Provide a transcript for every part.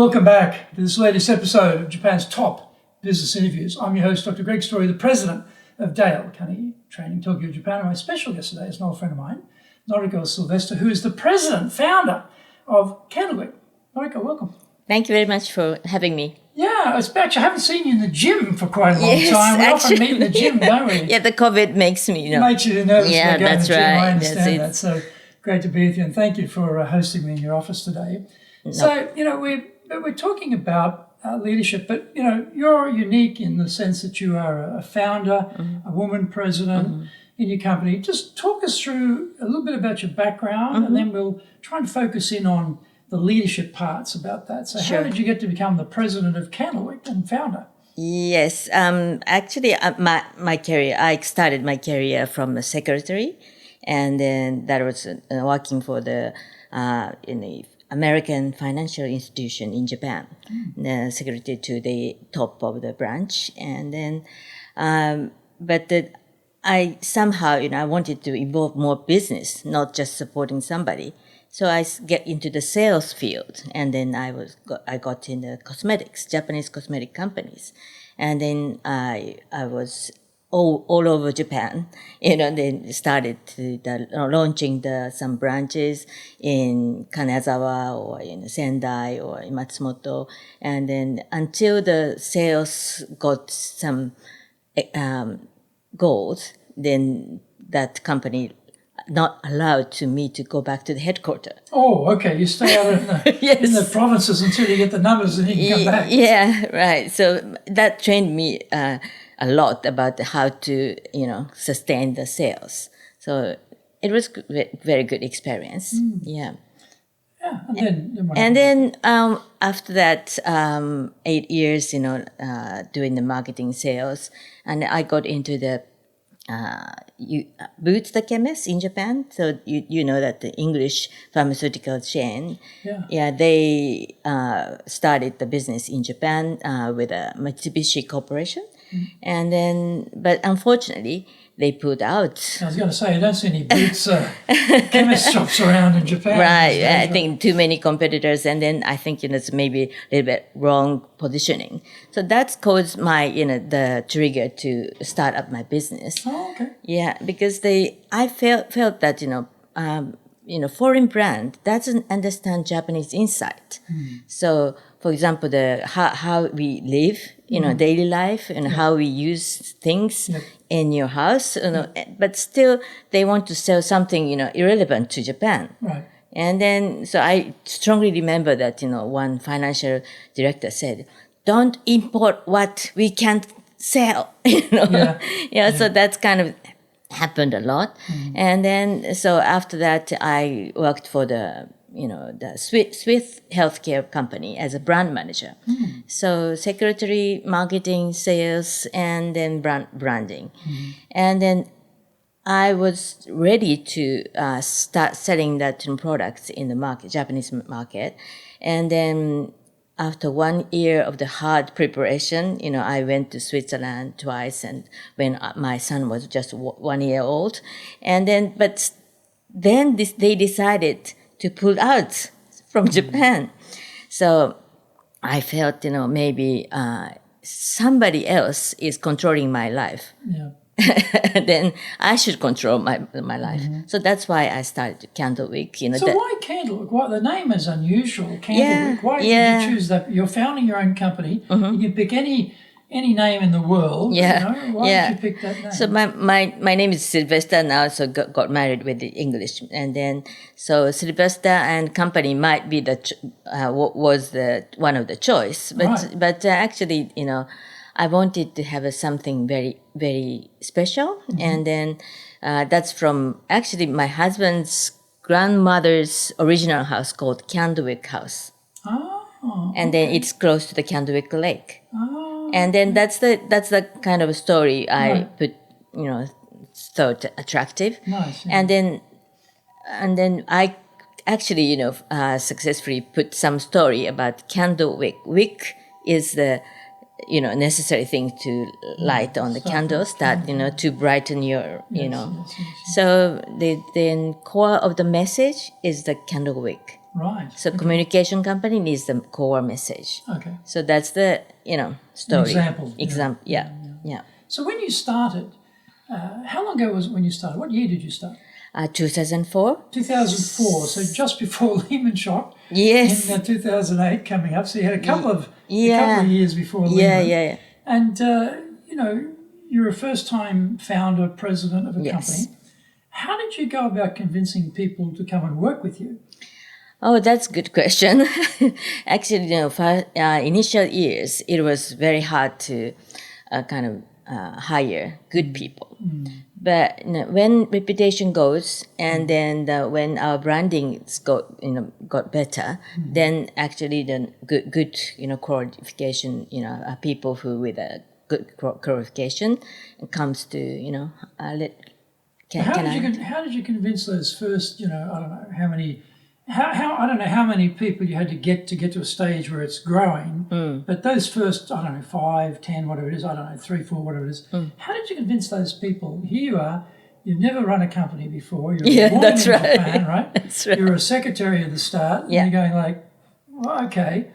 Welcome back to this latest episode of Japan's top business interviews. I'm your host, Dr. Greg Story, the president of Dale Carnegie Training Tokyo, Japan. And my special guest today is an old friend of mine, Noriko Silvester, who is the president, founder of Candlewick. Noriko, welcome. Thank you very much for having me. Yeah, I haven't seen you in the gym for quite a long time. We often meet in the gym, don't we? Yeah, the COVID makes me, Makes you nervous about going to the gym. Right. I understand that. So great to be with you, and thank you for hosting me in your office today. No. So, we're talking about leadership, but, you're unique in the sense that you are a founder, a woman president in your company. Just talk us through a little bit about your background, and then we'll try and focus in on the leadership parts about that. So how did you get to become the president of Candlewick and founder? Yes, actually, my career, I started my career from a secretary, and then that was working for the American financial institution in Japan, the secretary to the top of the branch. And then, I somehow, I wanted to involve more business, not just supporting somebody. So I get into the sales field, and then I got in the cosmetics, Japanese cosmetic companies. And then I was all over Japan, then started launching some branches in Kanazawa or in Sendai or in Matsumoto. And then until the sales got some goals, then that company not allowed me to go back to the headquarters. Oh, okay. You stay out in the provinces until you get the numbers and you can come back. Yeah, right. So that trained me a lot about how to, sustain the sales. So it was very good experience. Yeah. Yeah. And then after that, 8 years, doing the marketing sales, and I got into the Boots the chemist in Japan. So you know that the English pharmaceutical chain, they started the business in Japan with a Mitsubishi Corporation, and then but unfortunately they pulled out. I was going to say, I don't see any Boots chemist shops around in Japan. Right, I think too many competitors, and then I think it's maybe a little bit wrong positioning. So that's caused my the trigger to start up my business. Oh, okay. Yeah, because I felt that foreign brand doesn't understand Japanese insight. So for example, how we live, daily life, and how we use things in your house, but still they want to sell something irrelevant to Japan. Right. And then so I strongly remember that one financial director said, "Don't import what we can't sell." So that's kind of happened a lot. And then so after that I worked for the Swiss healthcare company as a brand manager. So secretary, marketing, sales, and then branding. And then I was ready to start selling that products in the market, Japanese market. And then after 1 year of the hard preparation, I went to Switzerland twice, and when my son was just 1 year old. And then, but then they decided to pull out from Japan. So I felt, maybe somebody else is controlling my life. Yeah. Then I should control my life. So that's why I started Candlewick. So why Candlewick? Why the name is unusual? Candlewick. Why did you choose that? You're founding your own company. You can pick any name in the world. Why did you pick that name? So my name is Silvester now. So got married with the English, and then so Silvester and company might be was the one of the choice, but actually I wanted to have something very, very special. And then that's from actually my husband's grandmother's original house called Candlewick House. Oh. And then it's close to the Candlewick Lake. Oh. And then that's the kind of story I put, thought attractive. Nice. Yeah. And then I actually, successfully put some story about Candlewick. Wick is the necessary thing to light on the candles that, to brighten your, Yes. So the core of the message is the candle wick. Right. So communication company needs the core message. Okay. So that's the, story. Example. Example. Yeah. So when you started, how long ago was it when you started? What year did you start? 2004. 2004. So just before Lehman shock. Yes. In 2008 coming up. So you had a couple of years before Yeah, Lehman. yeah. And, you're a first-time founder, president of a company. How did you go about convincing people to come and work with you? Oh, that's a good question. Actually, for initial years, it was very hard to hire good people. But when reputation goes, and then when our branding got better, then actually the good qualification, people who with a good qualification comes to How did you convince those first, I don't know how many, I don't know how many people you had to get to a stage where it's growing, but those first, I don't know, 5, 10, whatever it is, I don't know, 3, 4, whatever it is. How did you convince those people? Here you are, you've never run a company before, you're born in Japan, right? That's right. You're a secretary at the start, and you're going like, well, okay,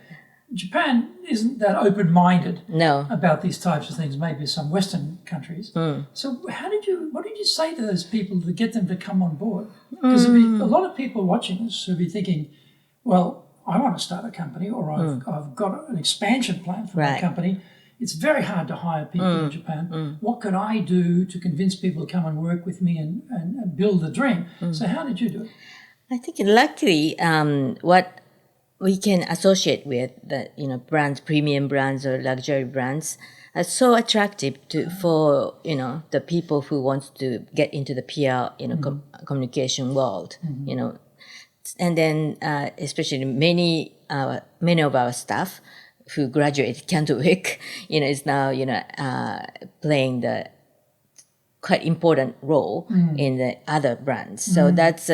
Japan isn't that open-minded about these types of things, maybe some Western countries. So what did you say to those people to get them to come on board? Because there'll be a lot of people watching this who'll be thinking, well, I want to start a company, or I've got an expansion plan for my company. It's very hard to hire people in Japan. What could I do to convince people to come and work with me and build the dream? So how did you do it? I think luckily what we can associate with the brands, premium brands or luxury brands are so attractive for the people who want to get into the PR communication world. And then especially many of our staff who graduated Candlewick is now playing the quite important role in the other brands. So that's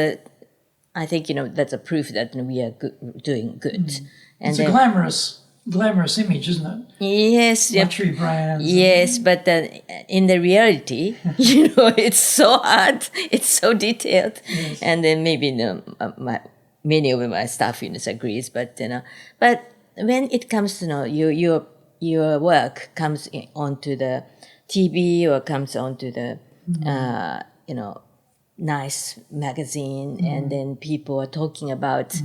I think that's a proof that we are doing good. And it's a glamorous image, isn't it? Yes, luxury brands. Yes, but in the reality, it's so hard, it's so detailed, and then maybe many of my staff agrees, but when it comes to your work comes onto the TV or comes onto the nice magazine, and then people are talking about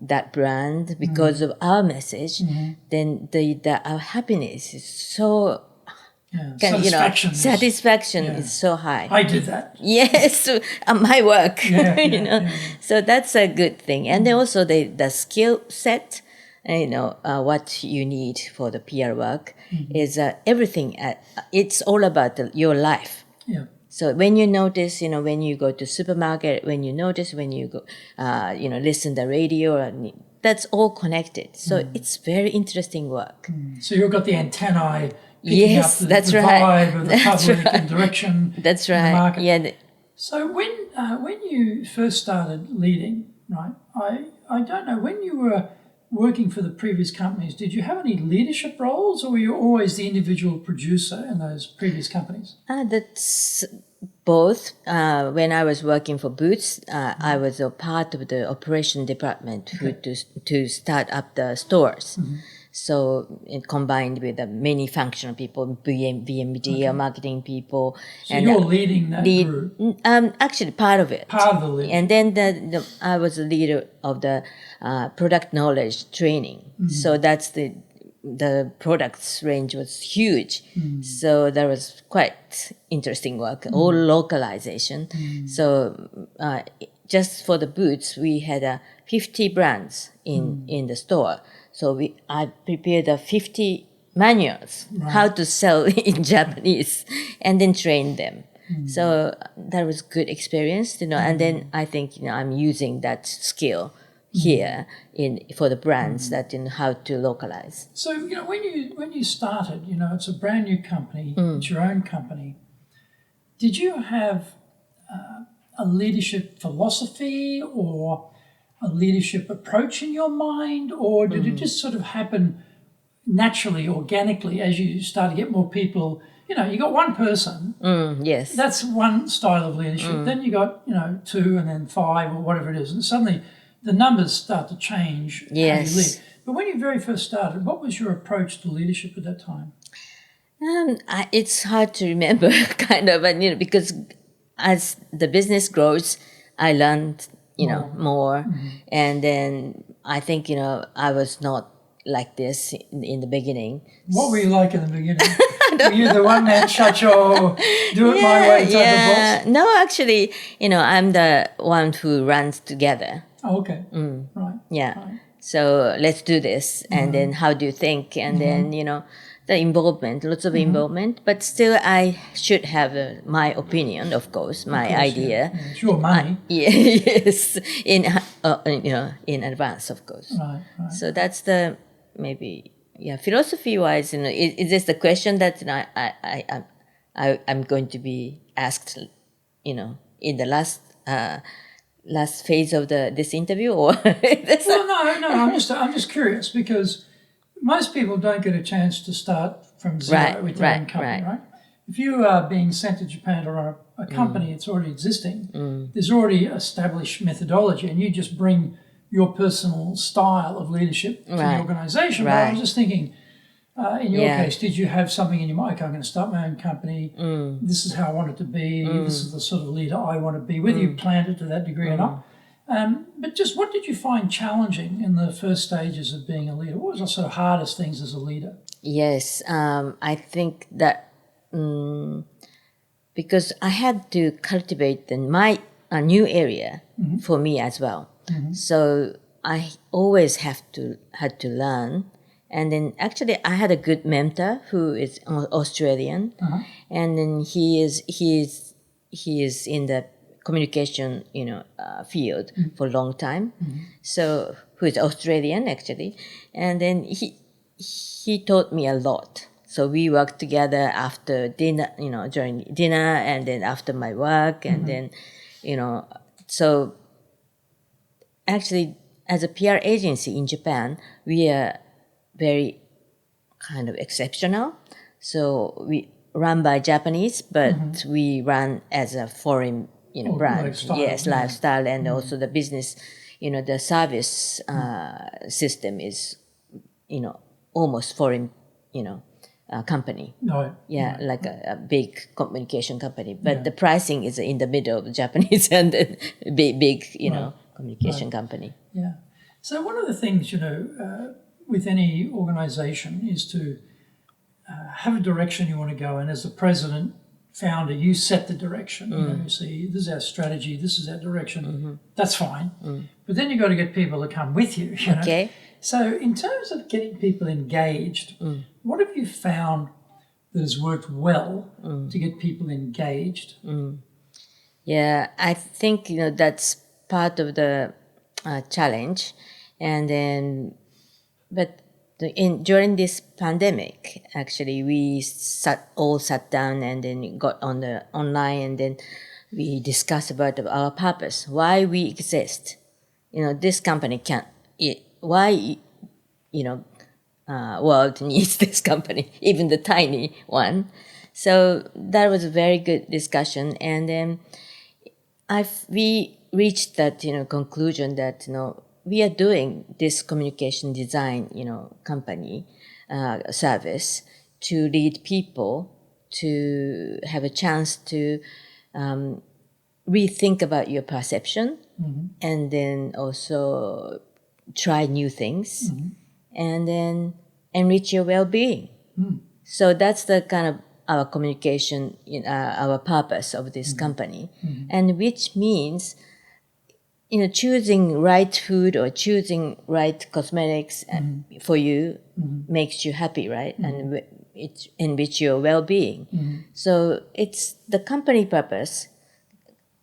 that brand because of our message, then our happiness is so satisfaction is so high. I did that. Yes, my work. So that's a good thing. And then also the skill set, what you need for the PR work is everything. It's all about your life. So when you notice, when you go to supermarket, when you go, listen to the radio, that's all connected. So it's very interesting work. So you've got the antennae picking up the vibe of the public and direction. That's in the market. Yeah. So when you first started leading, right? I don't know, when you were working for the previous companies, did you have any leadership roles, or were you always the individual producer in those previous companies? That's both. When I was working for Boots, I was a part of the operation department to start up the stores. So it combined with many functional people, VMD, marketing people. So you're leading that group? Actually, part of it. Part of the leadership. And then I was the leader of the product knowledge training. So that's the products range was huge. So that was quite interesting work, all localization. So just for the Boots, we had 50 brands in the store. So I prepared 50 manuals how to sell in Japanese, and then train them. So that was good experience, and then I think I'm using that skill here for the brands that how to localize. So when you started, it's a brand new company, it's your own company. Did you have a leadership philosophy or a leadership approach in your mind, or did it just sort of happen naturally, organically, as you start to get more people? You got one person. Yes. That's one style of leadership. Then you got, 2 and then 5 or whatever it is. And suddenly the numbers start to change how you Yes. lead. But when you very first started, what was your approach to leadership at that time? It's hard to remember, kind of, and because as the business grows, I learned, more, and then I think I was not like this in the beginning. What were you like in the beginning? Were you the one-man show, do it my way type of boss? No, actually, I'm the one who runs together. Oh, okay. Right. Yeah. Right. So let's do this, and then how do you think, and then the involvement, lots of involvement, but still I should have my opinion, of course, my idea. Yeah. It's your money. Yes, in advance, of course. Right. Right. So that's the maybe philosophy wise, is this the question that I'm going to be asked, in the last phase of this interview, or Well, no. I'm just curious because most people don't get a chance to start from zero with their own company, right? If you are being sent to Japan to run a company that's already existing, there's already established methodology, and you just bring your personal style of leadership to the organisation. But I was just thinking, in your case, did you have something in your mind? Okay, I'm going to start my own company. This is how I want it to be. This is the sort of leader I want to be, whether you planned it to that degree or not. But just what did you find challenging in the first stages of being a leader? What was the sort of hardest things as a leader? Yes, I think that because I had to cultivate a new area for me as well. So I always had to learn. And then actually I had a good mentor who is Australian, and then he is in the communication field for a long time. So who is Australian actually, and then he taught me a lot. So we worked together after dinner, during dinner, and then after my work, and then so actually as a PR agency in Japan, we are very kind of exceptional. So we run by Japanese, but we run as a foreign, brand. Lifestyle, yes, lifestyle, and also the business, the service system is, almost foreign, company. Right. Yeah, like a big communication company. But the pricing is in the middle of Japanese and the big, communication company. Yeah. So one of the things, with any organization is to have a direction you want to go in. As the president, founder, you set the direction. You see, this is our strategy, this is our direction. That's fine. But then you've got to get people to come with you. Okay. So in terms of getting people engaged, what have you found that has worked well to get people engaged? Yeah, I think, that's part of the challenge. And then, but during this pandemic, actually, we all sat down and then got on the online, and then we discussed about our purpose, why we exist. This company can't. Why, world needs this company, even the tiny one. So that was a very good discussion, and then we reached that conclusion that we are doing this communication design, company service to lead people to have a chance to rethink about your perception, and then also try new things, and then enrich your well-being. So that's the kind of our communication, our purpose of this company, and which means choosing right food or choosing right cosmetics for you makes you happy, right? And it enrich your well-being. So it's the company purpose,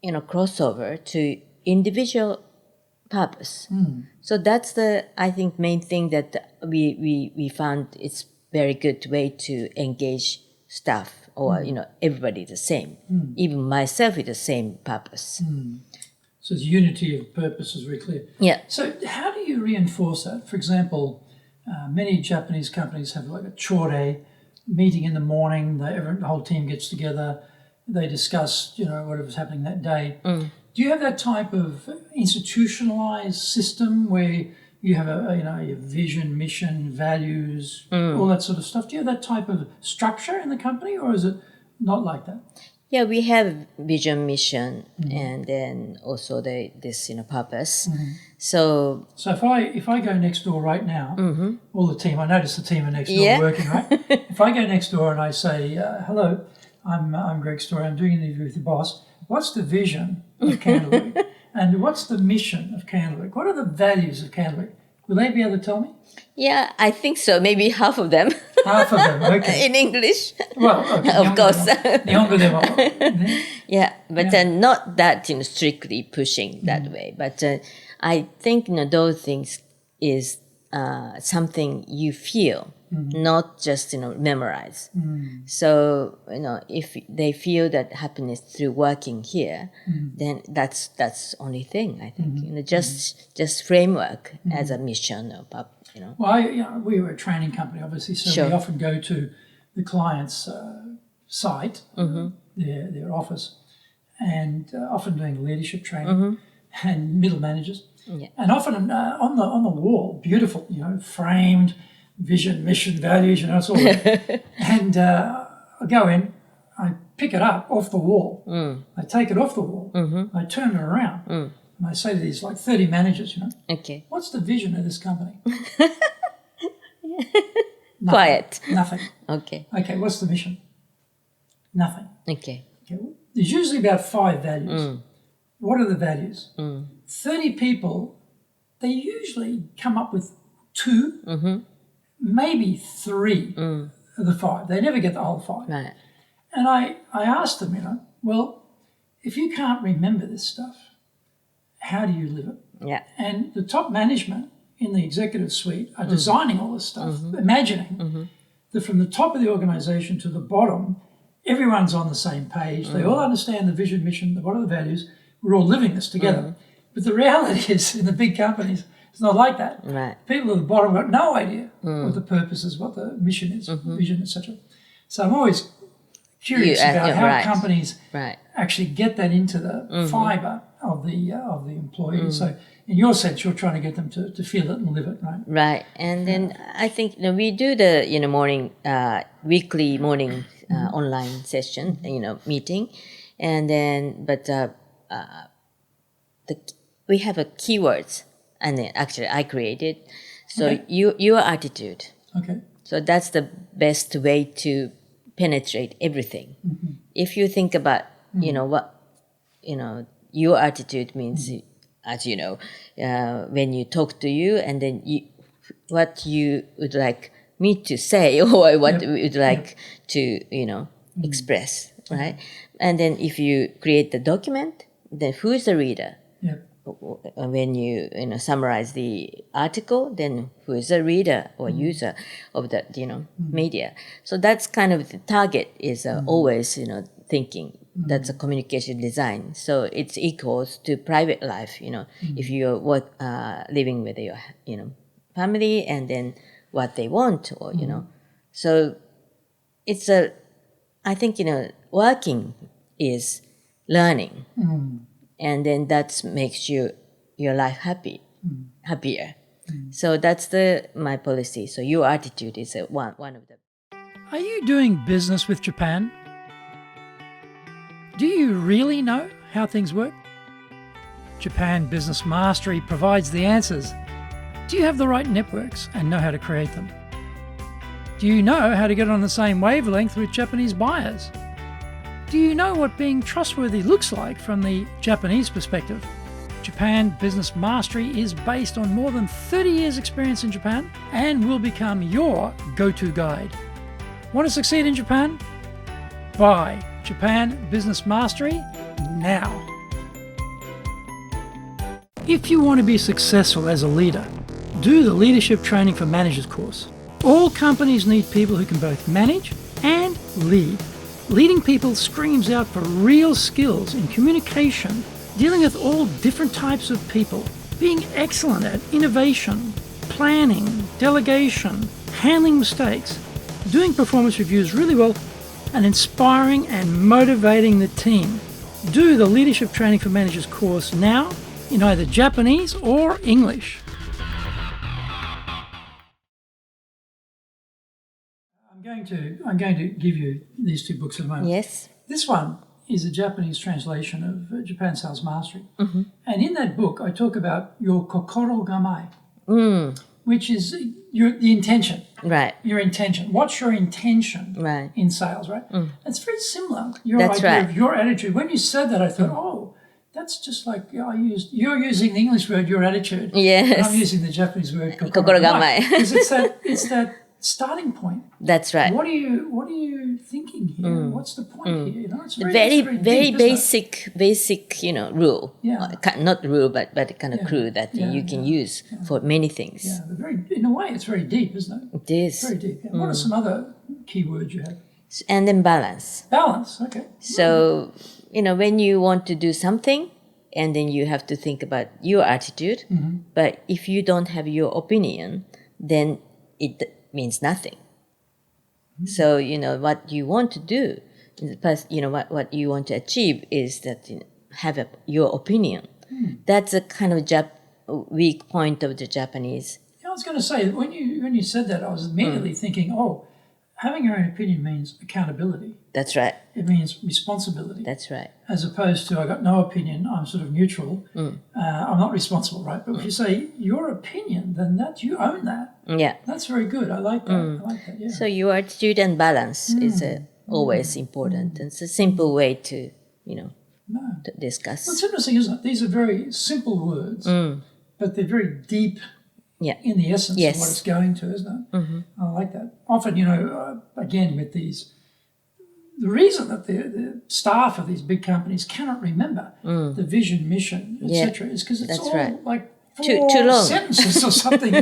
crossover to individual purpose. So that's the, I think, main thing that we found it's very good way to engage staff or, everybody the same. Even myself with the same purpose. So it's unity of purpose is very clear. Yeah. So how do you reinforce that? For example, many Japanese companies have like a chore meeting in the morning. The whole team gets together. They discuss, whatever's happening that day. Do you have that type of institutionalized system where you have your vision, mission, values, all that sort of stuff? Do you have that type of structure in the company, or is it not like that? Yeah, we have vision, mission, and then also this purpose. So if I go next door right now, all the team, I notice the team are next door working, right? If I go next door and I say, hello, I'm Greg Story, I'm doing an interview with the boss. What's the vision of Candlewick? And what's the mission of Candlewick? What are the values of Candlewick? Will they be able to tell me? Yeah, I think so. Maybe half of them. Half of them, okay. In English. Well, okay. Of course. Yeah, but not that strictly pushing that way. But I think those things is something you feel, not just memorize. So if they feel that happiness through working here, then that's only thing I think. Just framework as a mission or Well, we were a training company, obviously, so we often go to the client's site, their office, and often doing leadership training and middle managers. Yeah. And often on the wall, beautiful, framed vision, mission, values, it's all there. And I go in, I pick it up off the wall, I take it off the wall, I turn it around, and I say to these 30 managers, okay, what's the vision of this company? Quiet. Nothing. Okay. Okay, what's the mission? Nothing. Okay. There's usually about 5 values. What are the values? 30 people, they usually come up with 2, maybe 3 of the 5. They never get the whole 5. Right. And I asked them, well, if you can't remember this stuff, how do you live it? Yeah. And the top management in the executive suite are designing all this stuff, imagining that from the top of the organization to the bottom, everyone's on the same page. They all understand the vision, mission, what are the values. We're all living this together. But the reality is, in the big companies, it's not like that. Right. People at the bottom have got no idea what the purpose is, what the mission is, vision, etc. So I'm always curious about how companies actually get that into the fibre of the employee. So in your sense, you're trying to get them to feel it and live it, right? Right. And then I think we do the morning weekly morning online session, meeting, and then we have a keywords, and then actually I created. So your attitude. Okay. So that's the best way to penetrate everything. If you think about what your attitude means, as when you talk to you, and then what you would like me to say, or what you would like to express, right? And then if you create the document, then who is the reader? When you summarize the article, then who is the reader or user of the media? So that's kind of the target is always thinking. That's a communication design. So it's equals to private life. If you're living with your family, and then what they want, or so it's I think working is learning. And then that makes your life happier. So that's my policy. So your attitude is one of them. Are you doing business with Japan? Do you really know how things work? Japan Business Mastery provides the answers. Do you have the right networks and know how to create them? Do you know how to get on the same wavelength with Japanese buyers? Do you know what being trustworthy looks like from the Japanese perspective? Japan Business Mastery is based on more than 30 years' experience in Japan and will become your go-to guide. Want to succeed in Japan? Buy Japan Business Mastery now. If you want to be successful as a leader, do the Leadership Training for Managers course. All companies need people who can both manage and lead. Leading people screams out for real skills in communication, dealing with all different types of people, being excellent at innovation, planning, delegation, handling mistakes, doing performance reviews really well, and inspiring and motivating the team. do the Leadership Training for Managers course now in either Japanese or English. I'm going to give you these two books in a moment. Yes. This one is a Japanese translation of Japan Sales Mastery. Mm-hmm. And in that book, I talk about your kokoro gamai, which is the intention. Right. Your intention. What's your intention in sales, right? It's very similar. Your idea of your attitude. When you said that, I thought, that's just like you're using the English word, your attitude. Yes. And I'm using the Japanese word, kokoro gamai. Because it's that starting point. That's right. What are you thinking here? What's the point here? It's very deep, basic, rule. Yeah. Not rule, but kind of clue that you can use for many things. Yeah, in a way, it's very deep, isn't it? It is. Very deep. Yeah. What are some other key words you have? And then balance. Balance, okay. So, when you want to do something, and then you have to think about your attitude, but if you don't have your opinion, then it means nothing. So, what you want to do, what you want to achieve is that have your opinion. That's a kind of weak point of the Japanese. Yeah, I was going to say, when you said that, I was immediately thinking, having your own opinion means accountability. That's right. It means responsibility. That's right. As opposed to, I got no opinion, I'm sort of neutral, I'm not responsible, right? But if you say your opinion, then you own that. Yeah. That's very good. I like that. Yeah. So your attitude and balance is always important. And it's a simple way to, to discuss. Well, it's interesting, isn't it? These are very simple words, but they're very deep in the essence of what it's going to, isn't it? I like that. Often, again, with these, the reason that the staff of these big companies cannot remember the vision, mission, etc., is because it's like four too long sentences or something.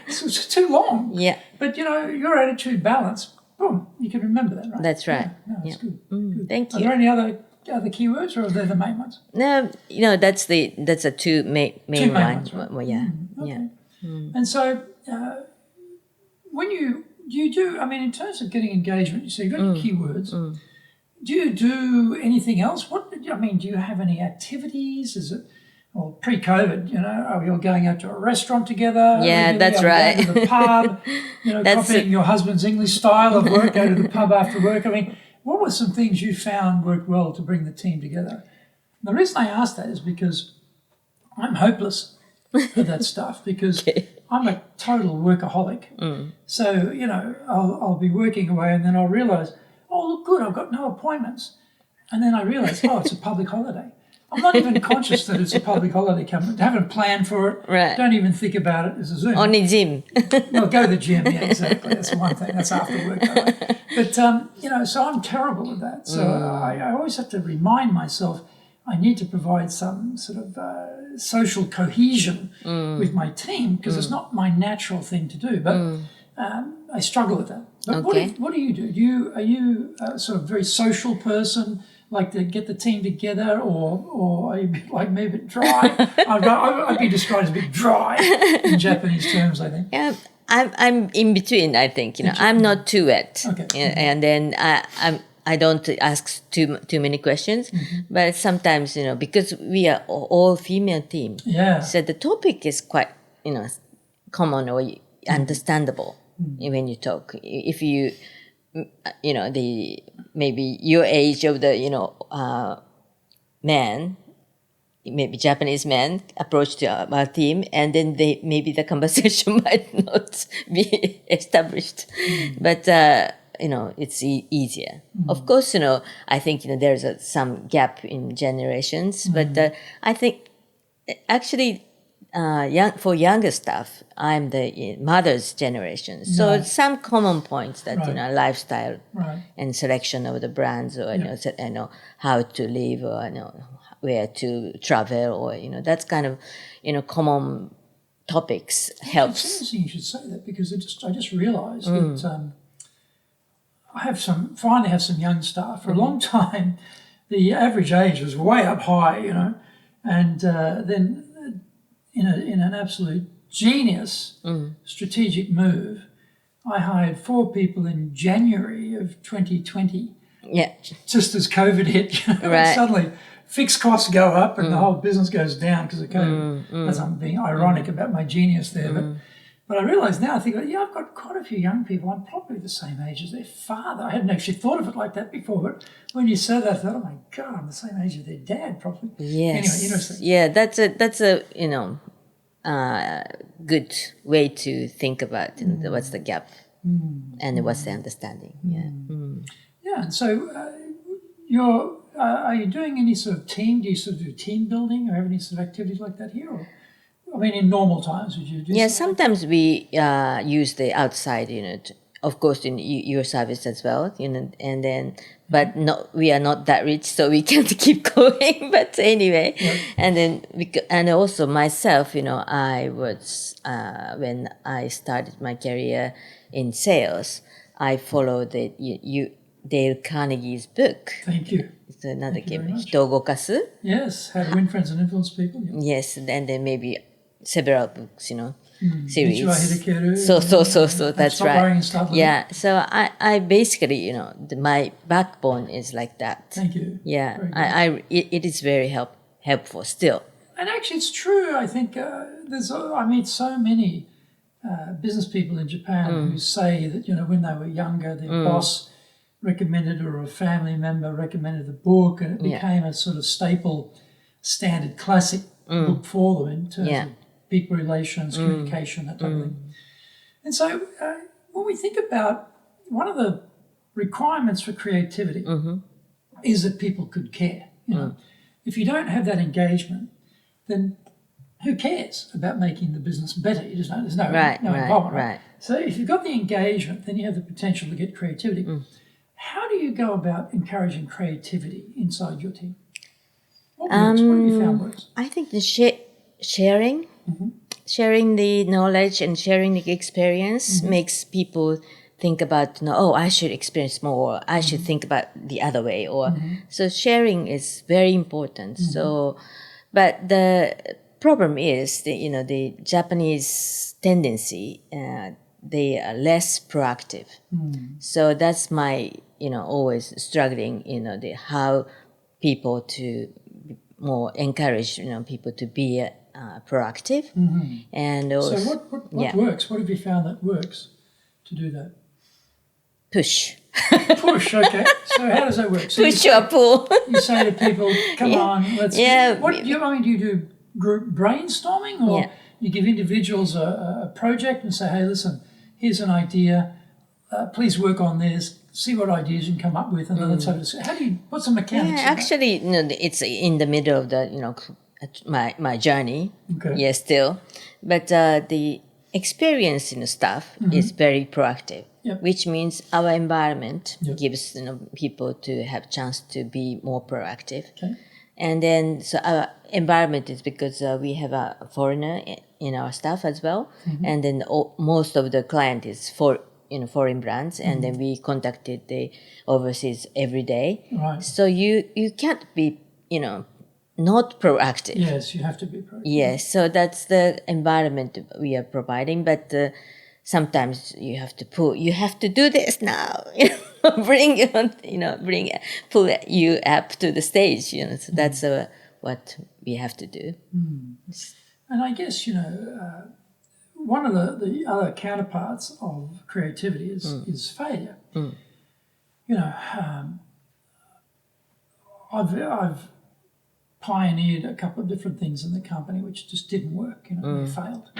It's too long. Yeah. But your attitude, balance, boom, you can remember that, right? That's right. That's good. Good. Thank you. Are there any other keywords, or are they the main ones? No, that's the two main ones. Right? Well, yeah. Okay. Yeah. And so, when you do, in terms of getting engagement, so you've got your keywords. Do you do anything else? Do you have any activities? Is it, pre-COVID, are we all going out to a restaurant together? Yeah, that's right. Going to the pub, copying your husband's English style of work, go to the pub after work. What were some things you found worked well to bring the team together? The reason I ask that is because I'm hopeless at that stuff, because I'm a total workaholic. So, I'll be working away and then I'll realise, look good, I've got no appointments. And then I realise, it's a public holiday. I'm not even conscious that it's a public holiday coming. Haven't planned for it. Right. Don't even think about it as a Zoom. Only gym. Well, go to the gym, yeah, exactly. That's one thing. That's after work. Right? But, so I'm terrible at that. So I always have to remind myself I need to provide some sort of social cohesion with my team, because it's not my natural thing to do. But I struggle with that. But what do you do? Are you a sort of very social person, like to get the team together, or are you like me, a bit dry? I'd be described as a bit dry in Japanese terms, I think. Yeah, I'm in between. I think I'm not too wet, and then I don't ask too many questions, but sometimes because we are all female team, so the topic is quite common or understandable when you talk. If you maybe your age of the man, maybe Japanese man approach to our team, and then maybe the conversation might not be established, but it's easier. Of course, I think there's some gap in generations, but I think actually for younger staff, I'm the mother's generation. So some common points that lifestyle and selection of the brands, or how to live, or where to travel, or that's kind of common topics helps. It's interesting you should say that, because I just realised that I finally have some young staff. For a long time, the average age was way up high, and then in an absolute genius strategic move, I hired 4 people in January of 2020. Yeah. Just as COVID hit, Right. Suddenly fixed costs go up and the whole business goes down because of COVID. As I'm being ironic about my genius there, but I realise now, I think, I've got quite a few young people. I'm probably the same age as their father. I hadn't actually thought of it like that before, but when you said that, I thought, oh my God, I'm the same age as their dad, probably. Yes. Anyway, interesting. Yeah, that's a good way to think about what's the gap and what's the understanding. Yeah, and so are you doing any sort of team? Do you sort of do team building or have any sort of activities like that here? Or, I mean, in normal times, would you do? Yeah, sometimes we use the outside unit, of course, in your service as well, and then, but no, we are not that rich, so we can't keep going. But anyway, and then, and also myself, I was, when I started my career in sales, I followed Dale Carnegie's book. Thank you. It's another game, Hitogokasu. Yes, How to Win Friends and Influence People. Yeah. Yes, and then maybe several books, series. So that's right. Yeah, so I basically, my backbone is like that. Thank you. Yeah, it is very helpful still. And actually, it's true. I think I meet so many business people in Japan who say that when they were younger, their boss recommended or a family member recommended the book, and it became a sort of staple, standard, classic book for them in terms of people relations, communication, that type of thing. And so when we think about one of the requirements for creativity is that people could care. If you don't have that engagement, then who cares about making the business better? There's no involvement. Right? So if you've got the engagement, then you have the potential to get creativity. How do you go about encouraging creativity inside your team? What works? What have you found works? I think the sharing the knowledge and sharing the experience makes people think about, I should experience more, I should think about the other way, so sharing is very important. So, but the problem is that, the Japanese tendency, they are less proactive. So that's my, always struggling, how people to more encourage, people to be proactive. And also, so what works? What have you found that works to do that? Push. Push, okay. So how does that work? So push or pull. You say to people, come on, let's do you do group brainstorming, or you give individuals a project and say, hey, listen, here's an idea, please work on this, see what ideas you can come up with, and then let's have a what's the mechanics? Actually, it's in the middle of the, my journey. Okay. Yes, still. But the experience stuff is very proactive, which means our environment gives people to have chance to be more proactive. Okay. And then, so our environment is because we have a foreigner in our staff as well, and then most of the client is foreign brands, and then we contacted the overseas every day. Right. So you can't be not proactive. Yes, you have to be proactive. Yes, so that's the environment we are providing, but sometimes you have to do this now. Pull you up to the stage. So that's what we have to do. And I guess one of the other counterparts of creativity is failure. I've pioneered a couple of different things in the company which just didn't work. We failed,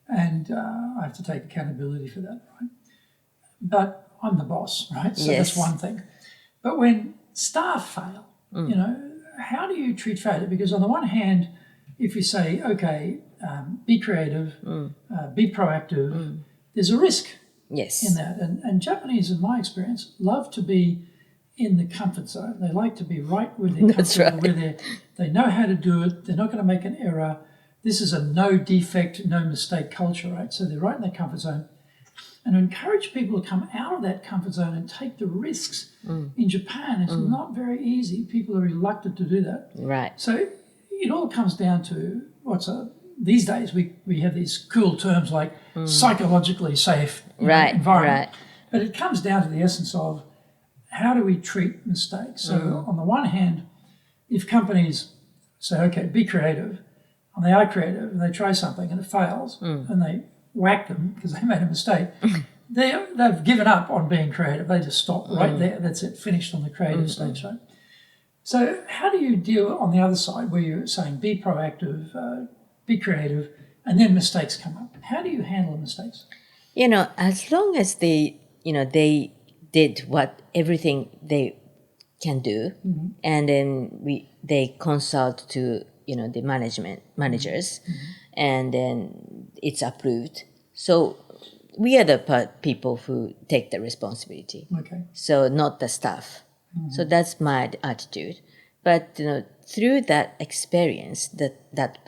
and I have to take accountability for that, right? But I'm the boss, right? So that's one thing. But when staff fail, how do you treat failure? Because on the one hand, if you say, okay, be creative, be proactive, there's a risk in that. And Japanese, in my experience, love to be in the comfort zone. They like to be right where they're comfortable, where they know how to do it. They're not going to make an error. This is a no defect, no mistake culture, right? So they're right in their comfort zone. And to encourage people to come out of that comfort zone and take the risks in Japan is not very easy. People are reluctant to do that. Right. So it all comes down to these days we have these cool terms like psychologically safe environment. Right. But it comes down to the essence of how do we treat mistakes. So on the one hand, if companies say, okay, be creative, and they are creative, and they try something and it fails, and they whack them because they made a mistake, they've given up on being creative. They just stop right there. That's it, finished on the creative stage, right? So how do you deal on the other side where you're saying be proactive, be creative, and then mistakes come up? How do you handle mistakes? As long as they did everything they can do, and then they consult to the managers, and then it's approved. So we are the people who take the responsibility. Okay. So not the staff. So that's my attitude. But through that experience, that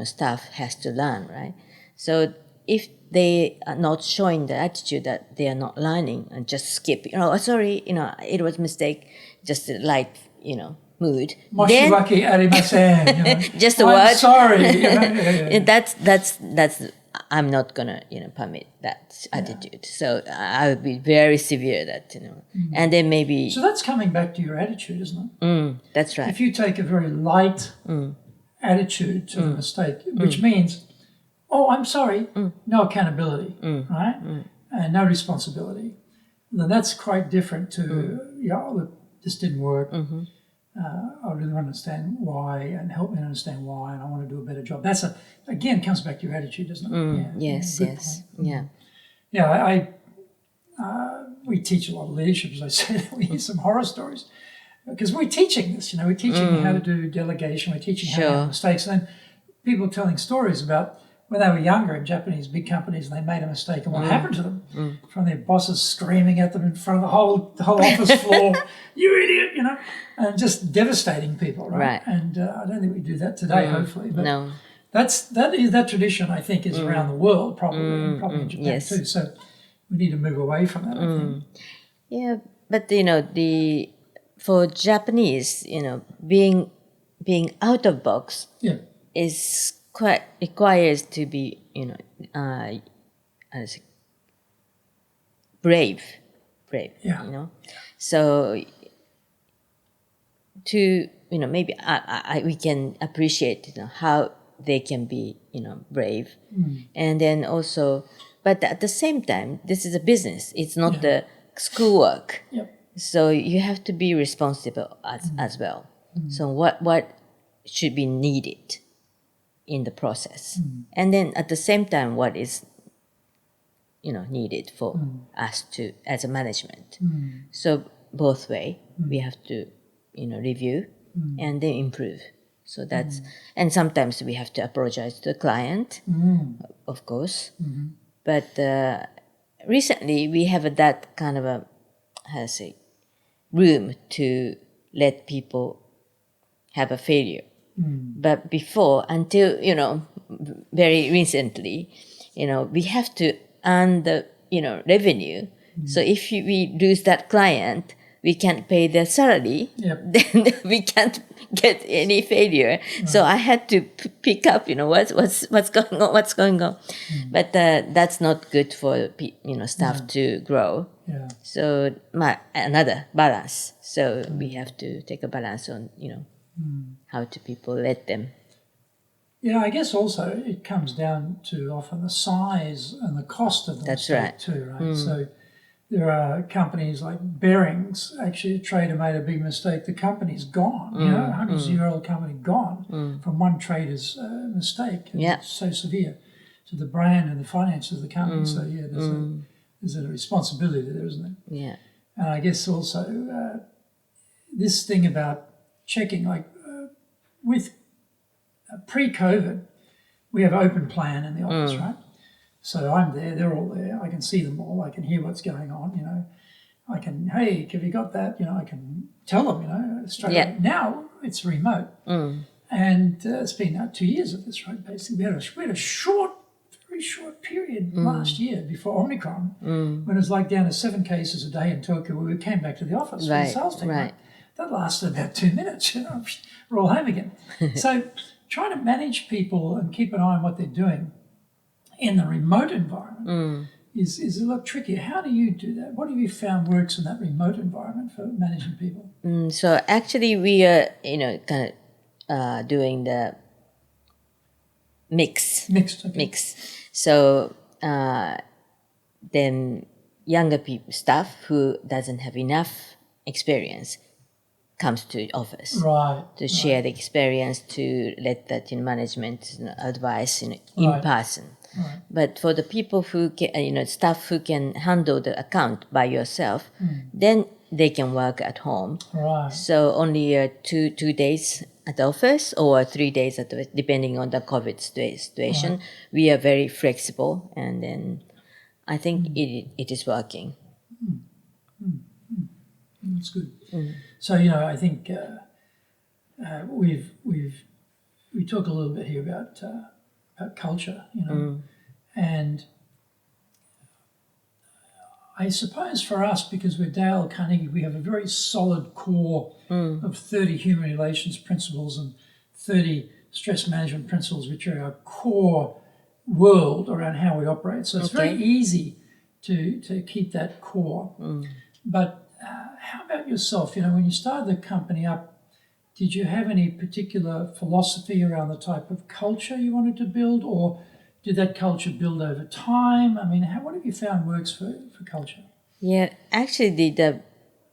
staff has to learn, right? So if they are not showing the attitude that they are not learning and just skip, sorry, it was mistake, just a light, mood. Moshiwaki arimasen. Just a I'm word. Sorry. That's I'm not gonna permit that attitude. So I would be very severe that and then maybe. So that's coming back to your attitude, isn't it? That's right. If you take a very light attitude to the mistake, which means, oh, I'm sorry, no accountability, right, and no responsibility, then that's quite different to look, this didn't work. I really want to understand why and help me understand why, and I want to do a better job. That's again comes back to your attitude, doesn't it? Yes. Yeah. Yeah, we teach a lot of leadership, as I said. We hear some horror stories because we're teaching this. We're teaching how to do delegation. We're teaching how to have mistakes, and then people telling stories about when they were younger in Japanese big companies and they made a mistake and what happened to them from their bosses screaming at them in front of the whole office floor, you idiot, and just devastating people, right? And I don't think we do that today, hopefully. But no. That tradition, I think, is around the world, probably in Japan too. So we need to move away from that, I think. Yeah, but for Japanese, being out of box is quite requires to be brave. Yeah. So to maybe we can appreciate how they can be brave, and then also, but at the same time, this is a business. It's not the schoolwork. So you have to be responsible as well. So what should be needed in the process, and then at the same time, what is needed for us to as a management. So both way we have to review and then improve. So that's and sometimes we have to apologize to the client, of course. But recently we have that kind of a room to let people have a failure. But before, until very recently, we have to earn the revenue. So if we lose that client, we can't pay their salary. Then we can't get any failure. So I had to pick up, what's going on. But that's not good for staff to grow. So another balance. So we have to take a balance on how to people let them. Yeah, I guess also it comes down to often the size and the cost of the mistake too, right? So there are companies like Bearings, actually a trader made a big mistake. The company's gone, a 100-year-old company gone from one trader's mistake. It's so severe to the brand and the finances of the company. So there's a responsibility there, isn't there? Yeah. And I guess also this thing about checking, like with pre-COVID, we have open plan in the office, right? So I'm there, they're all there. I can see them all. I can hear what's going on, I can, hey, have you got that? I can tell them, straight away. Now it's remote. And it's been 2 years of this, right? Basically, we had a very short period last year before Omicron, when it was like down to 7 cases a day in Tokyo, where we came back to the office for the sales team. Right. That lasted about 2 minutes, we're all home again. So trying to manage people and keep an eye on what they're doing in the remote environment is a lot trickier. How do you do that? What have you found works in that remote environment for managing people? So actually, we are kind of doing the mix. Mixed. Okay. Mix. So then younger people, staff who doesn't have enough experience, comes to office to share the experience, to let that management advice in person. Right. But for the people who can, staff who can handle the account by yourself, then they can work at home. Right. So only 2 days at the office or 3 days at the, depending on the COVID situation. Right. We are very flexible, and then I think it is working. That's good. So I think we talk a little bit here about culture, and I suppose for us, because we're Dale Carnegie, we have a very solid core of 30 human relations principles and 30 stress management principles, which are our core world around how we operate. So it's very easy to keep that core. But how about yourself? When you started the company up, did you have any particular philosophy around the type of culture you wanted to build, or did that culture build over time? I mean, what have you found works for culture? Yeah, actually, the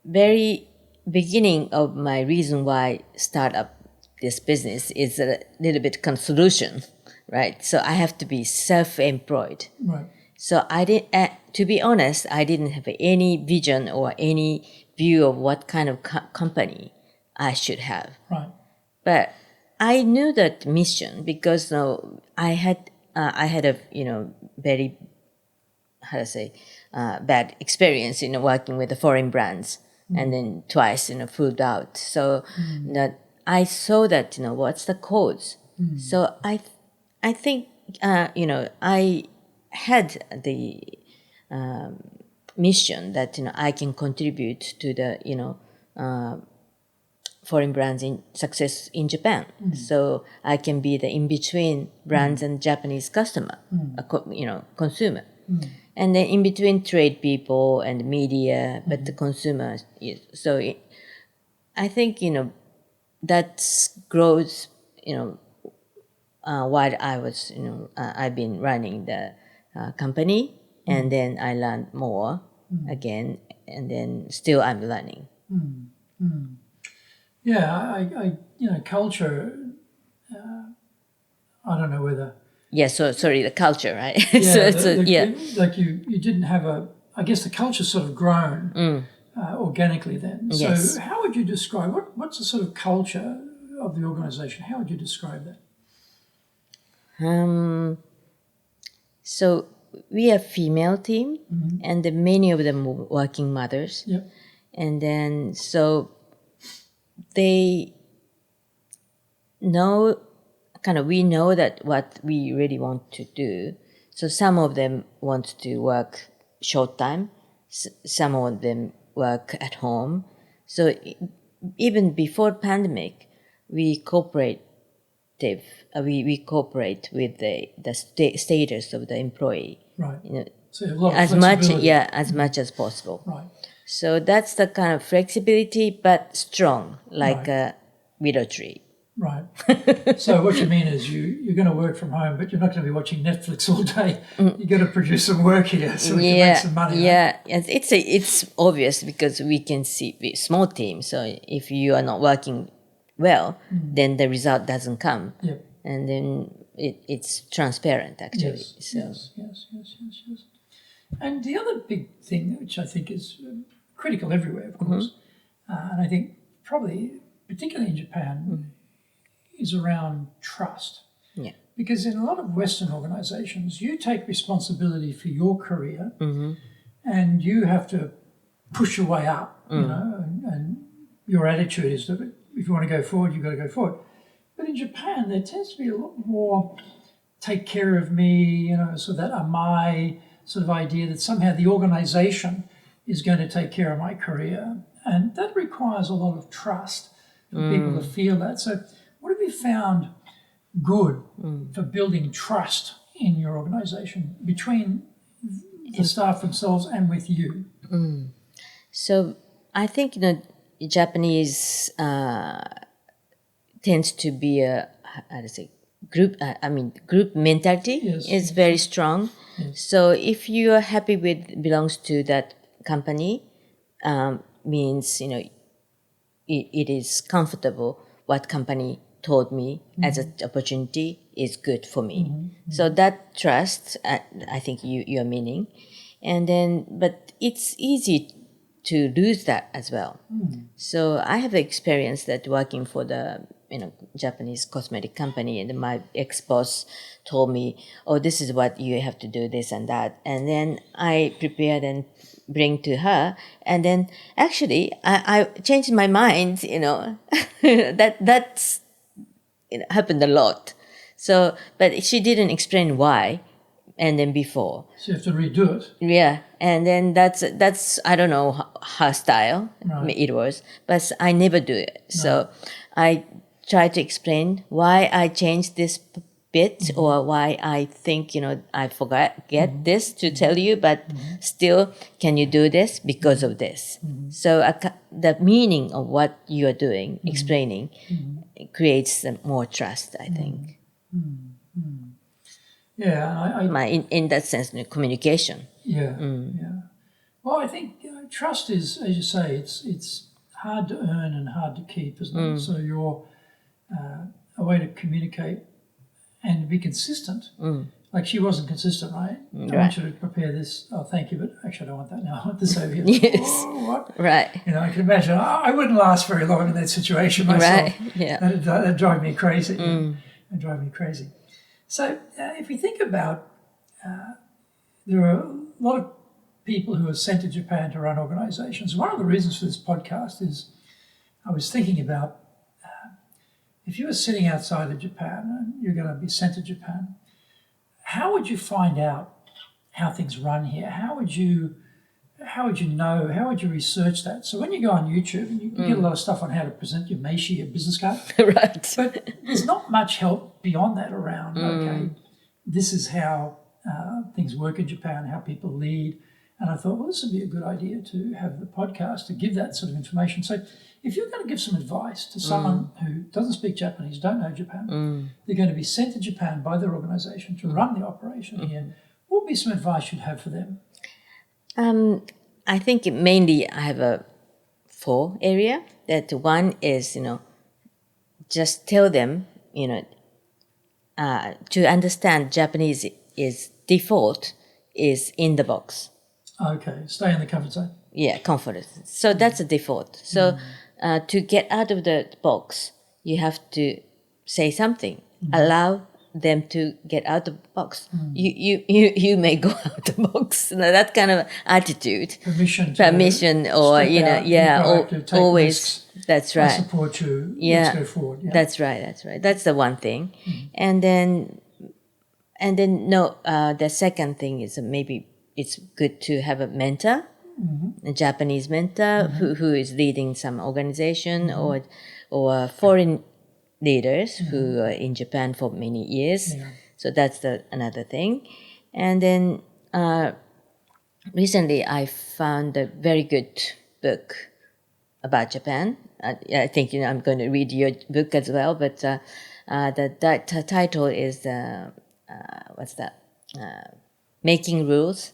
very beginning of my reason why start up this business is a little bit kind of solution, right? So I have to be self-employed. Right. So I didn't, to be honest, I didn't have any vision or any view of what kind of company I should have. Right. But I knew that mission because I had a very bad experience working with the foreign brands, and then twice fooled out. So that I saw that what's the cause. So I think I had the mission that I can contribute to the foreign brands in success in Japan. So I can be the in between brands and Japanese customer, consumer, and then in between trade people and media, but the consumers. So I think that grows. While I was I've been running the company, and then I learned more again, and then still I'm learning. Yeah, I culture. I don't know whether. Yeah, so sorry, the culture, right? Yeah, like you didn't have I guess the culture's sort of grown organically then. Yes. So how would you describe what's the sort of culture of the organisation? How would you describe that? So we are female team, and many of them were working mothers. Yep. And then so they know, we know that what we really want to do. So some of them want to work short time, some of them work at home. So even before pandemic, we cooperate with the status of the employee. Right. So a lot of as much as possible. Right. So that's the kind of flexibility, but strong, like a willow tree. Right. So what you mean is you're going to work from home, but you're not going to be watching Netflix all day. You've got to produce some work here so we can make some money. Yeah, it's obvious because we can see small team. So if you are not working well, then the result doesn't come. Yep. And then it's transparent actually. Yes. And the other big thing, which I think is critical everywhere, of course, and I think probably particularly in Japan, is around trust. Yeah. Because in a lot of Western organizations, you take responsibility for your career and you have to push your way up, and your attitude is that if you want to go forward, you've got to go forward. But in Japan, there tends to be a lot more take care of me, so that my sort of idea that somehow the organization is going to take care of my career. And that requires a lot of trust for people to feel that. So what have you found good for building trust in your organization between the staff themselves and with you? So I think Japanese tends to be a how to say group mentality is very strong. Yes. So if you are happy with belongs to that company, means it is comfortable. What company told me as an opportunity is good for me. So that trust, I think you're meaning, and then but it's easy to lose that as well. So I have experience that working for the Japanese cosmetic company, and my ex-boss told me, "Oh, this is what you have to do, this and that," and then I prepared and bring to her, and then actually I changed my mind. That's happened a lot. So, but she didn't explain why, and then before. So you have to redo it. Yeah, and then that's I don't know her style. Right. It was, but I never do it. So I try to explain why I changed this bit or why I think I get this to tell you, but still can you do this because of this? So the meaning of what you are doing, explaining, creates more trust. I think. Yeah, In that sense, communication. Yeah. Well, I think trust is, as you say, it's hard to earn and hard to keep, isn't it? So you're a way to communicate and be consistent. Like she wasn't consistent, right? I want you to prepare this. Oh, thank you, but actually I don't want that now. I want this over here. Yes. Oh, what? Right. I can imagine I wouldn't last very long in that situation myself. Right. Yeah. That'd drive me crazy. That'd drive me crazy. So if we think about, there are a lot of people who are sent to Japan to run organizations. One of the reasons for this podcast is I was thinking about if you were sitting outside of Japan and you're going to be sent to Japan, how would you find out how things run here? How would you know? How would you research that? So when you go on YouTube, and you get a lot of stuff on how to present your meishi, your business card. Right. But there's not much help beyond that around, okay, this is how things work in Japan, how people lead. And I thought, well, this would be a good idea to have the podcast to give that sort of information. So if you're going to give some advice to someone who doesn't speak Japanese, don't know Japan, they're going to be sent to Japan by their organization to run the operation here, what would be some advice you'd have for them? I think mainly I have 4 area. That one is, just tell them, to understand Japanese is default is in the box. Okay, stay in the comfort zone. Yeah, comfort. So that's a default. So to get out of the box, you have to say something. Allow them to get out of the box. You may go out of the box. That kind of attitude. Permission, or always. Risks. That's right. I support you. Yeah. Let's go forward. Yeah. That's right. That's the one thing, and then the second thing is maybe it's good to have a mentor, a Japanese mentor who is leading some organization or foreign leaders who are in Japan for many years. Yeah. So that's another thing. And then recently I found a very good book about Japan. I think I'm going to read your book as well, but the title is what's that? Making Rules,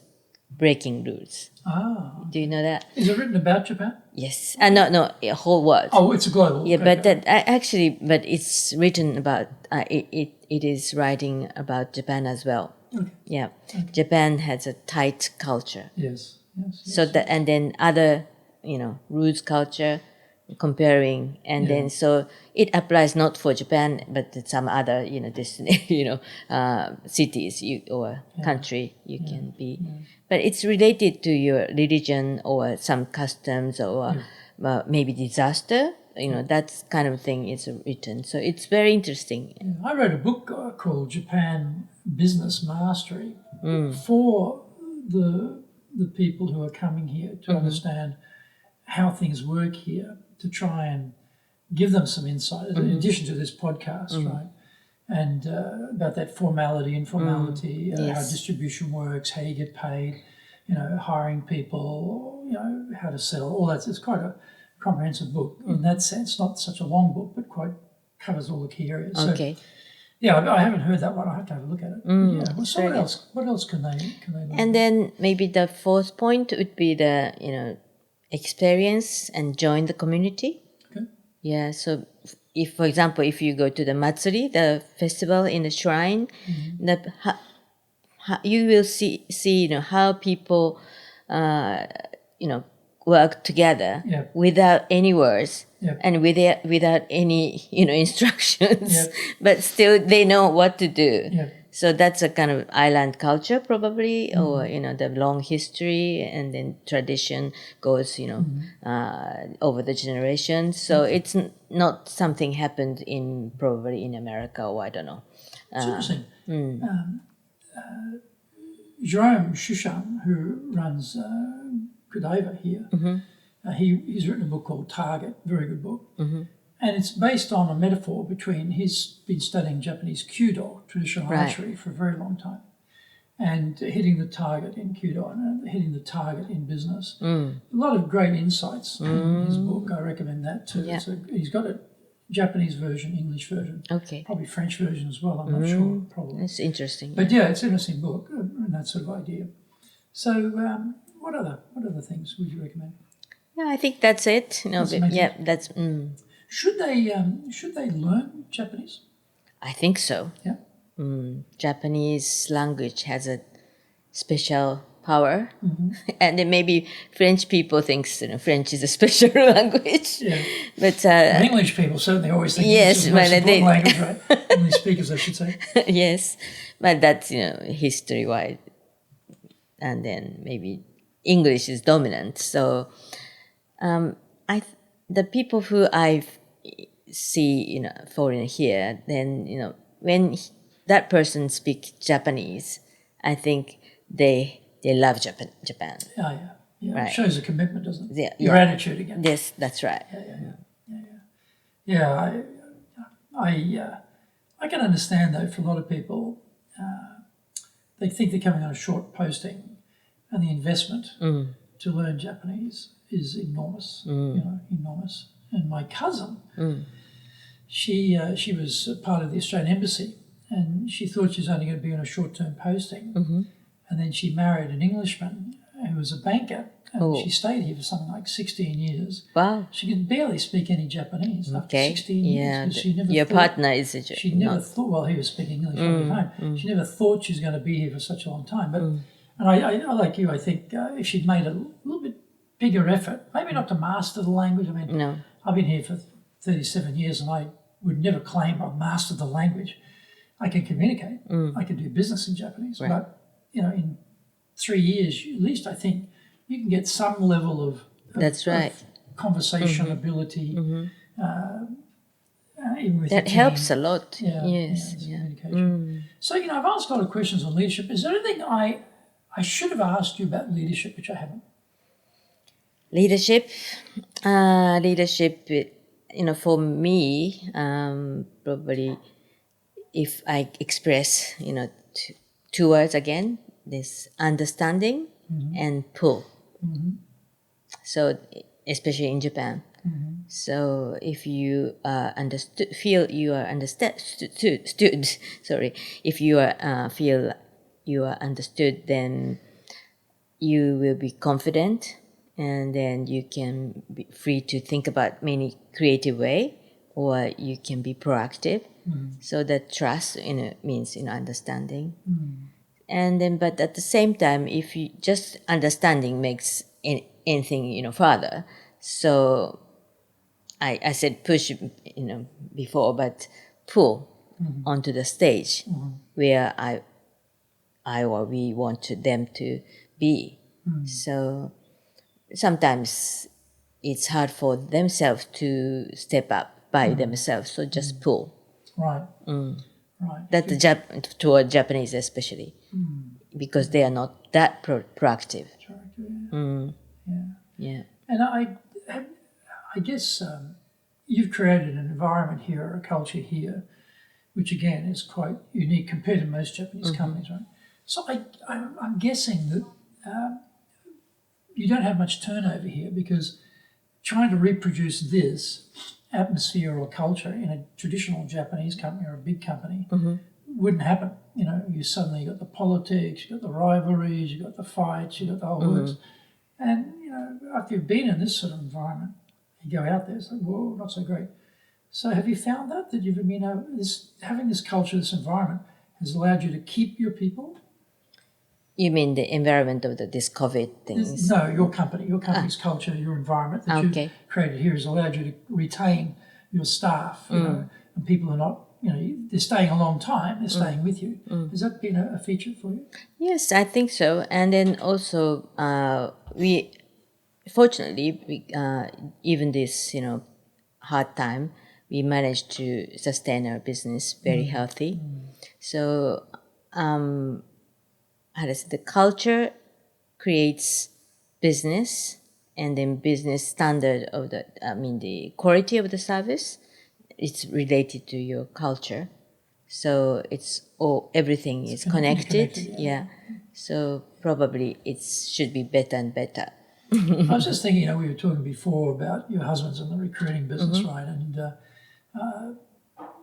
Breaking Rules. Ah. Do you know that? Is it written about Japan? Yes. No, a whole world. Oh, it's a global. Yeah, but but it's written about, it is writing about Japan as well. Okay. Yeah. Okay. Japan has a tight culture. Yes. So and then other, roots culture, comparing, and then so it applies not for Japan, but some other, cities or country you can be. Yeah. But it's related to your religion or some customs or maybe disaster. That kind of thing is written. So it's very interesting. Yeah. I wrote a book called Japan Business Mastery for the people who are coming here to understand how things work here, to try and give them some insight, in addition to this podcast, right? And about that formality, informality, how distribution works, how you get paid. hiring people, how to sell, all that. It's quite a comprehensive book in that sense. Not such a long book, but quite covers all the key areas. Okay. So, I haven't heard that one. I have to have a look at it. So what else? What else can they learn? And then maybe the fourth point would be the experience and join the community. Okay. Yeah. So if, for example, if you go to the Matsuri, the festival in the shrine, you will see how people work together without any words and without any instructions, but still they know what to do. So that's a kind of island culture probably, or the long history and then tradition goes over the generations. So it's not something happened probably in America, or I don't know. It's interesting. Jerome Shushan, who runs Godiva here, he's written a book called Target, very good book. And it's based on a metaphor between, he's been studying Japanese Kyudo, traditional archery, for a very long time, and hitting the target in Kyudo and hitting the target in business. A lot of great insights in his book. I recommend that too. So he's got a Japanese version, English version, probably French version as well, I'm not sure, probably. That's interesting. But it's an interesting book and that sort of idea. So what other things would you recommend? Yeah, I think that's it. That's... Should they learn Japanese? I think so. Yeah. Japanese language has a special power, and then maybe French people think French is a special language. Yeah. But English people certainly always think it's the most important language, right? English speakers, I should say. Yes, but that's history-wise, and then maybe English is dominant. So, the people who I see, foreign here, then when that person speaks Japanese, I think they love Japan. Yeah. Right. It shows a commitment, doesn't it? Yeah. Your attitude again. Yes, that's right. Yeah. I can understand though, for a lot of people, they think they're coming on a short posting, and the investment to learn Japanese is enormous. Enormous. And my cousin, she was part of the Australian Embassy, and she thought she was only going to be on a short-term posting, and then she married an Englishman who was a banker, and she stayed here for something like 16 years. Wow! She could barely speak any Japanese after 16 years. Yeah, she never your thought, partner is a She never thought. Well, he was speaking English all the time. She never thought she was going to be here for such a long time. But and I like you. I think if she'd made a little bit bigger effort, maybe not to master the language. I mean, I've been here for 37 years and I would never claim I've mastered the language. I can communicate. I can do business in Japanese. Right. But, in 3 years, at least I think you can get some level of that's right. Of conversation ability. Even with that helps a lot. Yes. Communication. So, I've asked a lot of questions on leadership. Is there anything I should have asked you about leadership, which I haven't? Leadership, for me, probably if I express, two words again, this understanding and pull. So, especially in Japan. So, if you feel you are understood, if you are feel you are understood, then you will be confident. And then you can be free to think about many creative way, or you can be proactive. So that trust, means understanding. And then, but at the same time, if you just understanding makes anything further. So I said push, before, but pull onto the stage where I or we want them to be. So. Sometimes it's hard for themselves to step up by themselves, so just pull. Right. Right. That's toward Japanese especially, because they are not that proactive. Yeah. And I guess you've created an environment here, a culture here, which again is quite unique compared to most Japanese companies, right? So I'm guessing that you don't have much turnover here, because trying to reproduce this atmosphere or culture in a traditional Japanese company or a big company wouldn't happen. You know, you suddenly got the politics, you got the rivalries, you got the fights, you got the whole works. And, you know, after you've been in this sort of environment, you go out there, it's like, whoa, not so great. So have you found that you've, you know, having this culture, this environment has allowed you to keep your people? You mean the environment of this COVID things? No, your company's culture, your environment that you've created here has allowed you to retain your staff, you know, and people are not, you know, they're staying a long time, they're staying with you. Has that been a feature for you? Yes, I think so. And then also, fortunately, even this, you know, hard time, we managed to sustain our business very healthy. So, the culture creates business, and then business standard of the quality of the service, it's related to your culture. So everything is connected. Yeah. So probably it should be better and better. I was just thinking, you know, we were talking before about your husband's in the recruiting business, right? And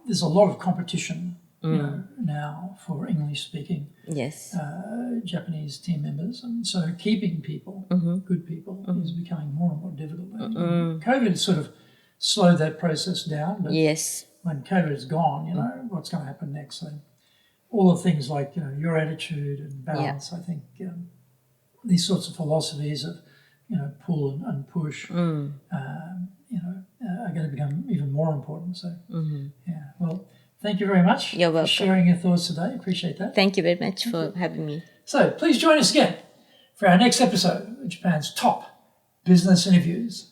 there's a lot of competition, you know, now for English-speaking Japanese team members, and so keeping people, good people, is becoming more and more difficult. COVID has sort of slowed that process down, but when COVID is gone, you know, what's going to happen next? So all the things like, you know, your attitude and balance, I think these sorts of philosophies of, you know, pull and push, you know, are going to become even more important. So, yeah, well, thank you very much for sharing your thoughts today. Appreciate that. Thank you very much for having me. So please join us again for our next episode of Japan's top business interviews.